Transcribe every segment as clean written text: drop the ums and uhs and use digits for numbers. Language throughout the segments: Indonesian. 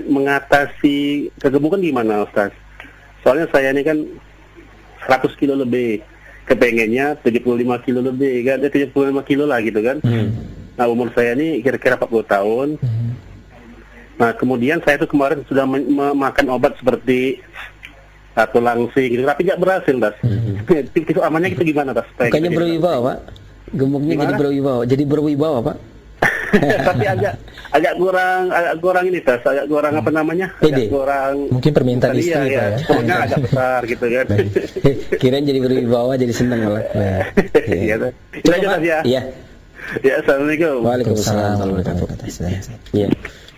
mengatasi kegemukan gimana, Ustaz? Soalnya saya ini kan 100 kilo lebih, kepengennya 75 kilo lebih kan, 75 kilo lah gitu kan. Nah, umur saya ini kira-kira 40 tahun. Nah, kemudian saya itu kemarin sudah makan obat seperti atau langsing gitu, tapi nggak berhasil, Tas. Itu amannya itu gimana, Tas? Bukannya berwibawa, Pak? Gemuknya Gimana? jadi berwibawa, Pak? Tapi agak kurang ini, Tas. Agak kurang apa namanya? Pede. Agak kurang. Mungkin permintaan Iya, istri, Pak, ya. ya. Pokoknya agak besar gitu kan. Kirain jadi berwibawa, jadi senang malah. Iya, Tas. Itu aja, Tas, ya. Iya. Ya, assalamualaikum. Waalaikumsalam warahmatullahi wabarakatuh. Iya.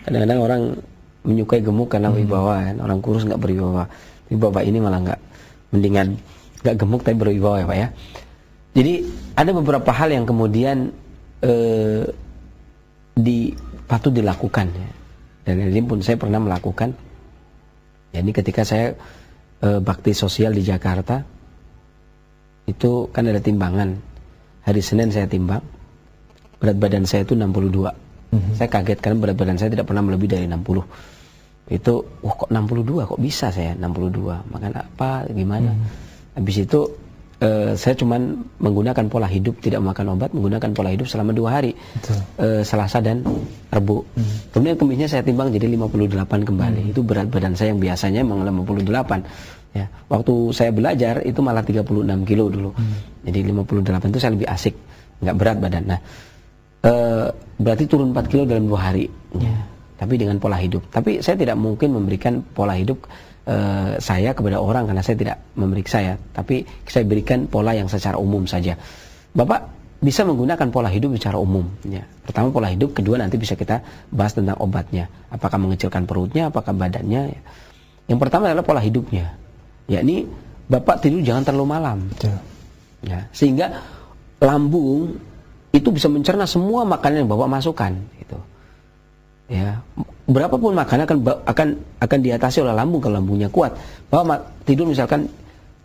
Kadang-kadang orang menyukai gemuk karena wibawa kan. Orang kurus nggak berwibawa. Tapi bapak ini malah nggak, mendingan nggak gemuk tapi berwibawa ya Pak ya. Jadi ada beberapa hal yang kemudian patut dilakukan ya. Dan ini pun saya pernah melakukan. Jadi ketika saya bakti sosial di Jakarta, itu kan ada timbangan. Hari Senin saya timbang, berat badan saya itu 62. Saya kaget karena berat badan saya tidak pernah melebihi dari 60. Itu, kok 62, kok bisa saya 62, makan apa, gimana. Habis itu saya cuman menggunakan pola hidup, tidak makan obat, menggunakan pola hidup selama 2 hari. Selasa dan Rabu. Kemudian Kamisnya saya timbang jadi 58 kembali. Itu berat badan saya yang biasanya memang 58. Ya, waktu saya belajar itu malah 36 kilo dulu. Jadi 58 itu saya lebih asik, nggak berat badan. Nah, berarti turun 4 kilo dalam 2 hari. Ya, tapi dengan pola hidup. Tapi saya tidak mungkin memberikan pola hidup saya kepada orang karena saya tidak memeriksa ya. Tapi saya berikan pola yang secara umum saja. Bapak bisa menggunakan pola hidup secara umum. Ya. Pertama pola hidup, kedua nanti bisa kita bahas tentang obatnya. Apakah mengecilkan perutnya, apakah badannya. Ya. Yang pertama adalah pola hidupnya. Yakni Bapak tidur jangan terlalu malam. Ya, sehingga lambung itu bisa mencerna semua makanan yang Bapak masukkan gitu. Ya, berapapun makanan akan diatasi oleh lambung kalau lambungnya kuat. Bapak tidur misalkan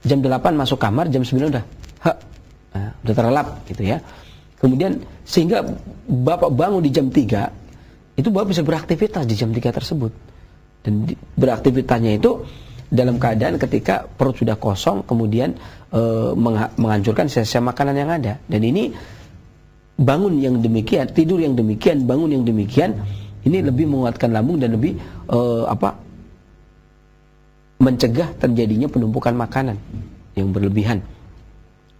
jam 8 masuk kamar, jam 9 udah udah terlelap gitu ya. Kemudian sehingga Bapak bangun di jam 3, itu Bapak bisa beraktivitas di jam 3 tersebut. Dan beraktivitasnya itu dalam keadaan ketika perut sudah kosong, kemudian menghancurkan sisa makanan yang ada. Dan ini bangun yang demikian, tidur yang demikian, bangun yang demikian, ini lebih menguatkan lambung dan lebih mencegah terjadinya penumpukan makanan yang berlebihan.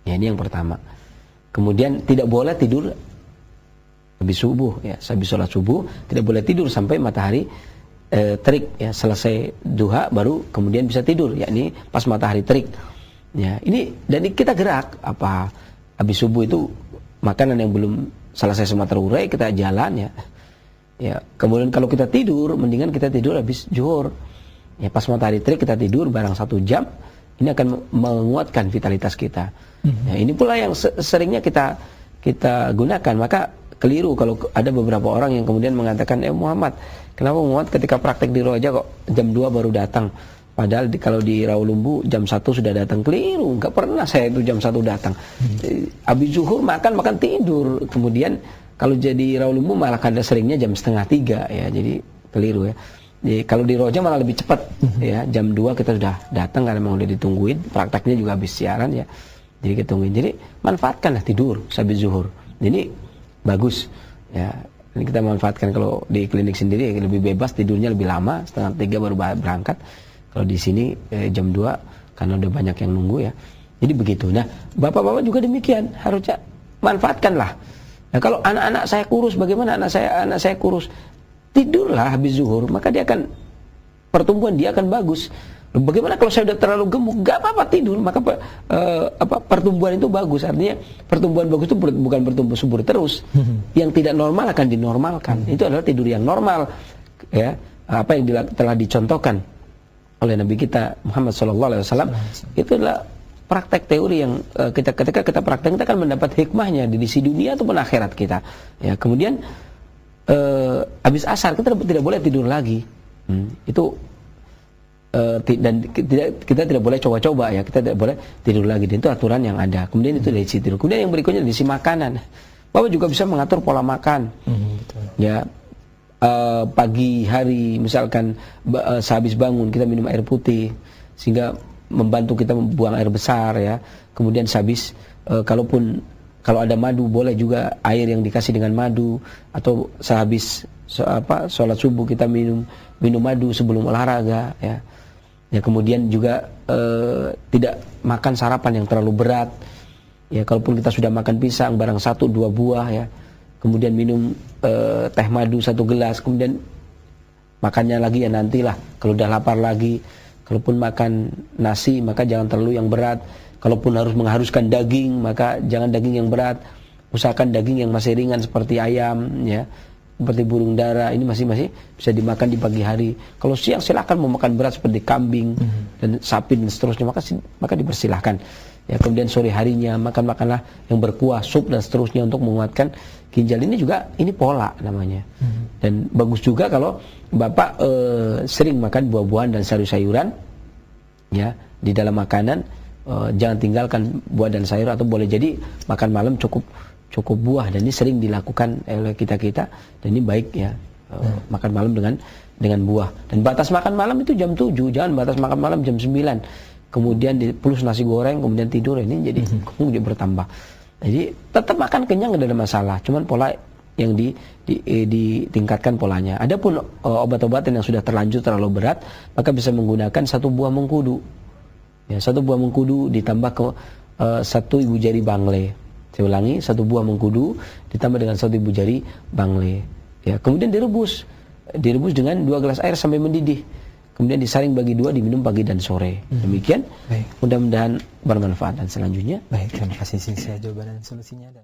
Ya, ini yang pertama. Kemudian tidak boleh tidur habis subuh, ya, habis sholat subuh tidak boleh tidur sampai matahari terik, ya, selesai duha baru kemudian bisa tidur, yakni pas matahari terik. Ya, ini dan kita gerak apa habis subuh itu makanan yang belum selesai semua terurai kita jalan ya. Ya, kemudian kalau kita tidur mendingan kita tidur habis zuhur. Ya, pas matahari terik kita tidur barang 1 jam, ini akan menguatkan vitalitas kita. Ya, ini pula yang seringnya kita gunakan. Maka keliru kalau ada beberapa orang yang kemudian mengatakan, Muhammad, kenapa muat ketika praktek di Roja kok jam 2 baru datang? Padahal kalau di Rawalumbu jam 1 sudah datang. Keliru, nggak pernah saya itu jam 1 datang. Habis zuhur makan tidur. Kemudian kalau jadi Rawalumbu malah kadang seringnya jam 2:30 ya. Jadi keliru ya. Jadi, kalau di Roja malah lebih cepat ya. Jam 2 kita sudah datang karena memang udah ditungguin. Prakteknya juga habis siaran ya. Jadi kita tungguin. Jadi manfaatkanlah tidur habis zuhur. Ini bagus ya. Ini kita manfaatkan kalau di klinik sendiri lebih bebas, tidurnya lebih lama, 2:30 baru berangkat. Kalau di sini jam 2 karena udah banyak yang nunggu ya. Jadi begitu. Nah, bapak-bapak juga demikian, harusnya manfaatkanlah. Nah, kalau anak-anak saya kurus, bagaimana anak saya kurus? Tidurlah habis zuhur, maka dia akan pertumbuhan dia akan bagus. Bagaimana kalau saya udah terlalu gemuk? Gak apa-apa tidur, maka pertumbuhan itu bagus. Artinya pertumbuhan bagus itu bukan pertumbuhan subur terus. Yang tidak normal akan dinormalkan. Itu adalah tidur yang normal. Ya, apa yang telah dicontohkan oleh Nabi kita Muhammad SAW itu adalah praktek teori yang ketika kita praktek kita akan mendapat hikmahnya di sisi dunia ataupun akhirat kita. Ya, kemudian habis asar kita tidak boleh tidur lagi. Itu dan kita tidak boleh coba-coba ya, kita tidak boleh tidur lagi. Dan itu aturan yang ada. Kemudian itu dari sisi tidur. Kemudian yang berikutnya dari sisi makanan. Bapak juga bisa mengatur pola makan. Ya, pagi hari misalkan sehabis bangun kita minum air putih sehingga membantu kita membuang air besar ya. Kemudian sehabis kalau ada madu boleh juga air yang dikasih dengan madu, atau sehabis sholat subuh kita minum madu sebelum olahraga ya. Ya kemudian juga tidak makan sarapan yang terlalu berat. Ya kalaupun kita sudah makan pisang barang 1-2 buah ya. Kemudian minum teh madu 1 gelas, kemudian makannya lagi ya nantilah kalau udah lapar lagi. Kalaupun makan nasi maka jangan terlalu yang berat. Kalaupun harus mengharuskan daging, maka jangan daging yang berat. Usahakan daging yang masih ringan seperti ayam, ya, seperti burung dara. Ini masih bisa dimakan di pagi hari. Kalau siang silakan mau makan berat seperti kambing dan sapi dan seterusnya, maka dipersilahkan. Ya, kemudian sore harinya makanlah yang berkuah, sup dan seterusnya untuk menguatkan ginjal. Ini juga pola namanya. Dan bagus juga kalau Bapak sering makan buah-buahan dan sayur-sayuran, ya, di dalam makanan. Jangan tinggalkan buah dan sayur, atau boleh jadi makan malam cukup buah, dan ini sering dilakukan oleh kita dan ini baik ya, makan malam dengan buah. Dan batas makan malam itu jam 7, jangan batas makan malam jam 9, kemudian plus nasi goreng kemudian tidur, ini jadi kemudian bertambah. Jadi tetap makan kenyang tidak ada masalah, cuman pola yang ditingkatkan polanya. Adapun obat-obatan yang sudah terlanjur terlalu berat, maka bisa menggunakan 1 buah mengkudu. Ya, 1 buah mengkudu ditambah ke 1 ibu jari bangle. Saya ulangi, 1 buah mengkudu ditambah dengan 1 ibu jari bangle. Ya, kemudian direbus dengan 2 gelas air sampai mendidih. Kemudian disaring bagi 2, diminum pagi dan sore. Demikian. Mudah-mudahan bermanfaat. Dan selanjutnya. Baik, terima kasih. Saya jawaban dan solusinya.